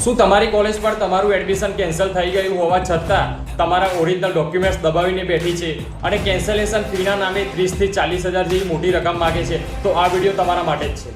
શું તમારી કોલેજ પર તમારું એડમિશન કેન્સલ થઈ ગયું હોવા છતાં તમારા ઓરિજિનલ ડોક્યુમેન્ટ્સ દબાવીને બેઠી છે અને કેન્સલેશન ફીના નામે 30 થી 40 હજાર જેવી મોટી રકમ માગે છે? તો આ વિડીયો તમારા માટે જ છે.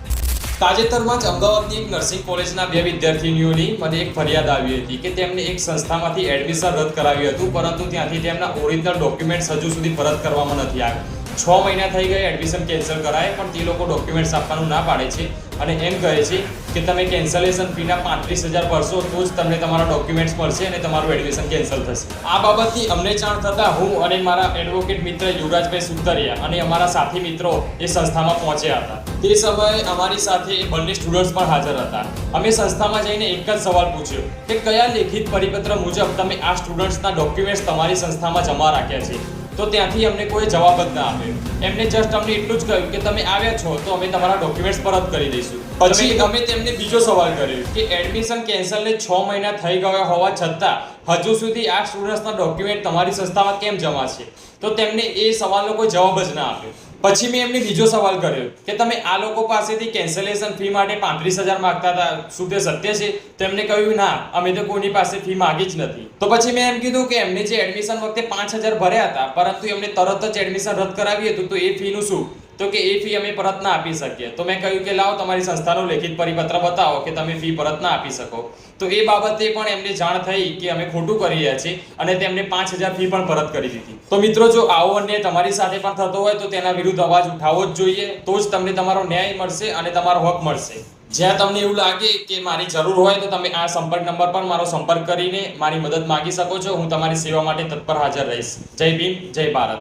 તાજેતરમાં જ અમદાવાદની એક નર્સિંગ કોલેજના 2 વિદ્યાર્થીનીઓની મને એક ફરિયાદ આવી હતી કે તેમને એક સંસ્થામાંથી એડમિશન રદ કરાવ્યું હતું, પરંતુ ત્યાંથી તેમના ઓરિજિનલ ડોક્યુમેન્ટ્સ હજુ સુધી પરત કરવામાં નથી આવ્યા. 6 મહિના થઈ ગયા એડમિશન કેન્સલ કરાય, પણ તે લોકો ડોક્યુમેન્ટ્સ આપવાનું ના પાડે છે અને એમ કહે છે કે તમે કેન્સલેશન ફીના 35,000 ભરશો તો જ તમને તમારા ડોક્યુમેન્ટ્સ મળશે અને તમારું એડમિશન કેન્સલ થશે. આ બાબતથી અમને જાણ થતાં હું અને મારા એડવોકેટ મિત્ર યુવરાજભાઈ સુતરિયા અને અમારા સાથી મિત્રો એ સંસ્થામાં પહોંચ્યા હતા. તે સમયે અમારી સાથે બંને સ્ટુડન્ટ્સ પણ હાજર હતા. અમે સંસ્થામાં જઈને એક જ સવાલ પૂછ્યો કે કયા લેખિત પરિપત્ર મુજબ તમે આ સ્ટુડન્ટ્સના ડોક્યુમેન્ટ્સ તમારી સંસ્થામાં જમા રાખ્યા છે? તો ત્યાંથી અમને કોઈ જવાબ જ ના આપ્યો. એમને જસ્ટ અમને એટલું જ કહ્યું કે તમે આવ્યા છો તો અમે તમારા ડોક્યુમેન્ટ્સ પરત કરી દઈશું. પછી અમે તેમને બીજો સવાલ કર્યો કે એડમિશન કેન્સલને 6 મહિના થઈ ગયા હોવા છતાં હજુ સુધી આ સ્ટુડન્ટ્સના ડોક્યુમેન્ટ તમારી સંસ્થામાં કેમ જમા છે? તો તેમને એ સવાલનો કોઈ જવાબ જ ના આપ્યો. પછી મેં એમને બીજો સવાલ કર્યો કે તમે આ લોકો પાસેથી કેન્સલેશન ફી માટે 35,000 માંગતા હતા, શું તે સત્ય છે? તેમને કહ્યું ના, અમે તો કોઈની પાસે ફી માંગી જ નથી. તો પછી મેં એમ કીધું કે એમને જે એડમિશન વખતે 5,000 ભર્યા હતા, પરંતુ એમને તરત જ એડમિશન રદ કરાવી હતું, તો એ ફીનું શું? તો કે એ ફી અમે પરત ના આપી શકીએ. તો મેં કહ્યું કે લાવો તમારી સંસ્થાનો લેખિત પરિપત્ર બતાવો કે તમે ફી પરત ના આપી શકો. તો એ બાબતે પણ એમને જાણ થઈ કે અમે ખોટું કરી રહ્યા છીએ અને તેમને 5,000 ફી પણ પરત કરી દીધી. તો મિત્રો, જો આવો અન્યાય તમારી સાથે પણ થતો હોય તો તેના વિરુદ્ધ અવાજ ઉઠાવવો જ જોઈએ. તો જ તમને તમારો ન્યાય મળશે અને તમારો હક મળશે. જ્યાં તમને એવું લાગે કે મારી જરૂર હોય તો તમે આ સંપર્ક નંબર પર મારો સંપર્ક કરીને મારી મદદ માંગી શકો છો. હું તમારી સેવા માટે તત્પર હાજર રહીશ. જય ભીમ, જય ભારત.